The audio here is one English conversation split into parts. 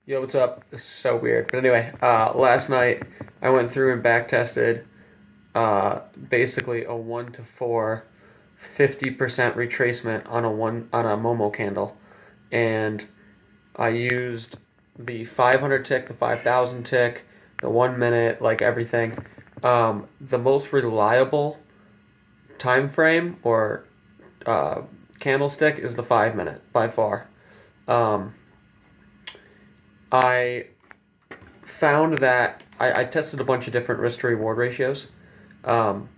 Yo, what's up? This is so weird. But anyway, last night I went through and back tested basically a 1 to 4 50% retracement on a Momo candle. And I used the 500 tick, the 5,000 tick, the 1 minute, like everything. The most reliable time frame or uh, candlestick is the 5 minute by far. Um, I found that I tested a bunch of different risk to reward ratios. Um,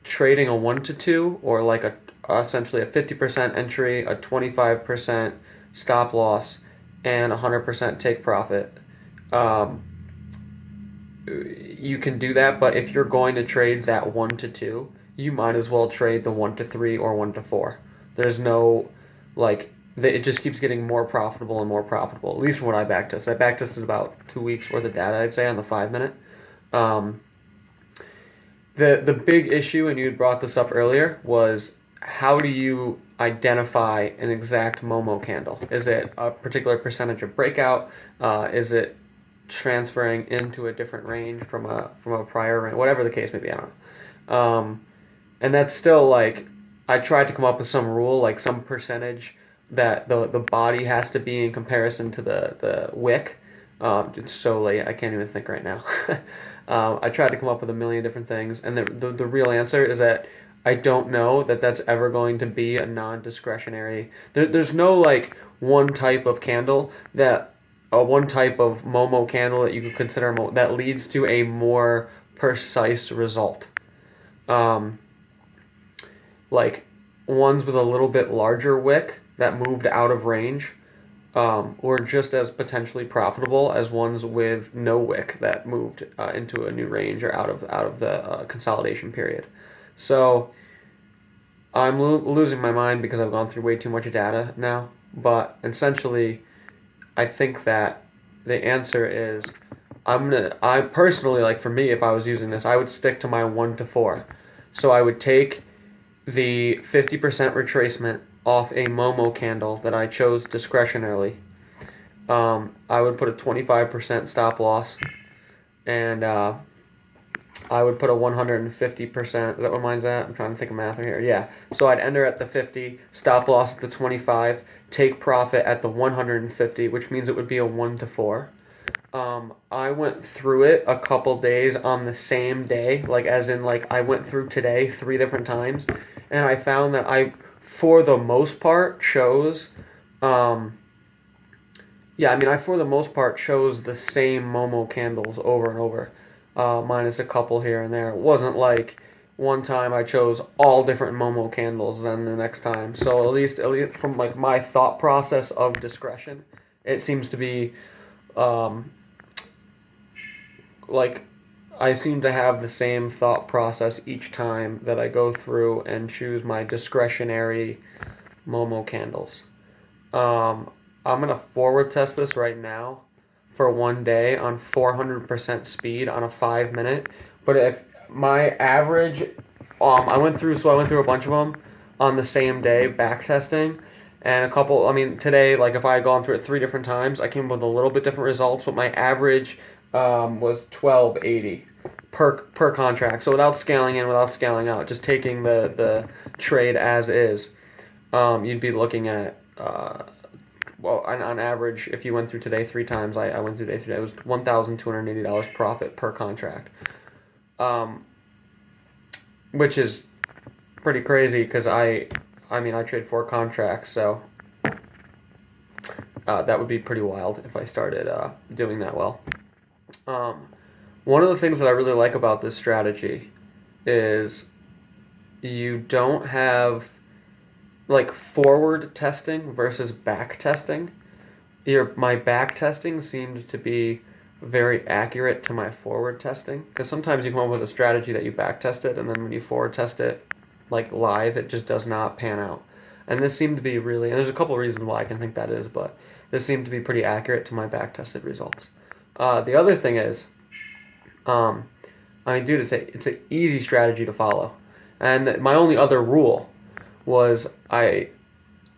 Trading a 1 to 2 or like a essentially a 50% entry, a 25% stop loss, and 100% take profit. Um, you can do that, but if you're going to trade that 1 to 2, you might as well trade the 1 to 3 or 1 to 4. There's no like it just keeps getting more profitable and more profitable. At least from what I backtested. I backtested about 2 weeks worth of data, I'd say, on the 5 minute. Um, the big issue, and you had brought this up earlier, was how do you identify an exact Momo candle? Is it a particular percentage of breakout? Is it transferring into a different range from a prior range? Whatever the case may be, I don't know. And that's still like I tried to come up with some rule, like some percentage that the body has to be in comparison to the wick. It's so late, I can't even think right now. I tried to come up with a million different things, and the real answer is that I don't know that that's ever going to be a non-discretionary. There's no like one type of candle that one type of Momo candle that you could consider that leads to a more precise result. Um, like ones with a little bit larger wick that moved out of range were just as potentially profitable as ones with no wick that moved into a new range or out of the consolidation period. So I'm losing my mind because I've gone through way too much data now. But essentially, I think that the answer is I personally, like, for me, if I was using this, I would stick to my 1 to 4. So I would take the 50% retracement off a Momo candle that I chose discretionarily. I would put a 25% stop loss, and I would put a 150%. Is that what mine's at? I'm trying to think of math here. Yeah. So I'd enter at the 50, stop loss at the 25, take profit at the 150, which means it would be a 1 to 4. I went through it a couple days on the same day, like as in like I went through today 3 different times, and I found that for the most part, chose, um, yeah, I mean, I for the most part chose the same Momo candles over and over, minus a couple here and there. It wasn't like one time I chose all different Momo candles than the next time. So at least from like my thought process of discretion, it seems to be um, like I seem to have the same thought process each time that I go through and choose my discretionary Momo candles. Um, I'm gonna forward test this right now for one day on 400% speed on a 5 minute. But if my average, I went through a bunch of them on the same day back testing, and a couple. I mean, today, like if I had gone through it 3 different times, I came up with a little bit different results. But my average was 1280 per contract. So without scaling in, without scaling out, just taking the trade as is, you'd be looking at well, on average, if you went through today 3 times, I went through today 3 days, it was $1,280 profit per contract, um, which is pretty crazy because I mean, I trade 4 contracts, so that would be pretty wild if I started doing that well. Um, One of the things that I really like about this strategy is you don't have like forward testing versus back testing. My back testing seemed to be very accurate to my forward testing because sometimes you come up with a strategy that you back tested and then when you forward test it like live it just does not pan out. And this seemed to be really, and there's a couple of reasons why I can think that is, but this seemed to be pretty accurate to my back tested results. The other thing is, um, I mean, dude, it's an easy strategy to follow, and my only other rule was I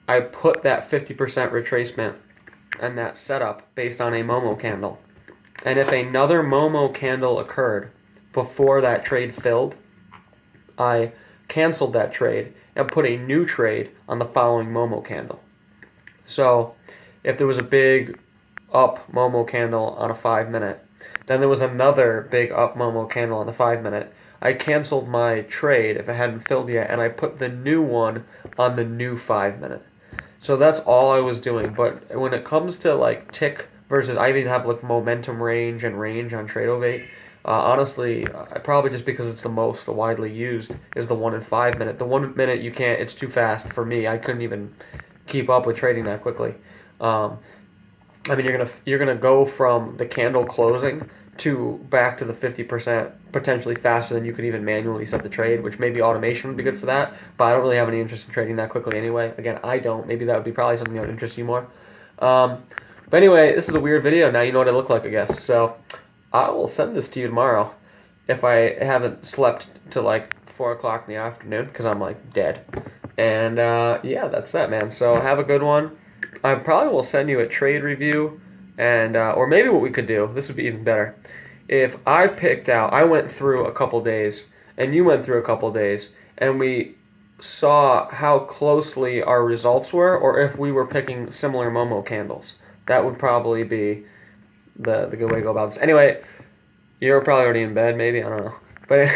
put that 50% retracement and that setup based on a Momo candle. And if another Momo candle occurred before that trade filled, I canceled that trade and put a new trade on the following Momo candle. So if there was a big up Momo candle on a 5 minute, then there was another big up Momo candle on the 5 minute, I canceled my trade if it hadn't filled yet, and I put the new one on the new 5 minute. So that's all I was doing. But when it comes to like tick versus, I even have like momentum range and range on Tradovate. Honestly, probably just because it's the most widely used is the 1 and 5 minute. The 1 minute you can't; it's too fast for me. I couldn't even keep up with trading that quickly. I mean, you're gonna go from the candle closing to back to the 50% potentially faster than you could even manually set the trade, which maybe automation would be good for that. But I don't really have any interest in trading that quickly anyway. Again, I don't. Maybe that would be probably something that would interest you more. But anyway, this is a weird video. Now you know what I look like, I guess. So I will send this to you tomorrow if I haven't slept till like 4 o'clock in the afternoon because I'm like dead. And yeah, that's that, man. So have a good one. I probably will send you a trade review, and or maybe what we could do, this would be even better. If I went through a couple days, and you went through a couple days, and we saw how closely our results were, or if we were picking similar Momo candles. That would probably be the good way to go about this. Anyway, you're probably already in bed, maybe, I don't know. But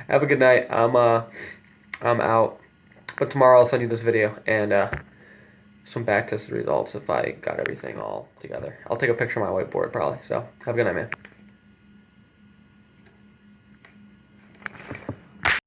have a good night. I'm out. But tomorrow I'll send you this video and some back tested results if I got everything all together. I'll take a picture of my whiteboard probably. So have a good night, man.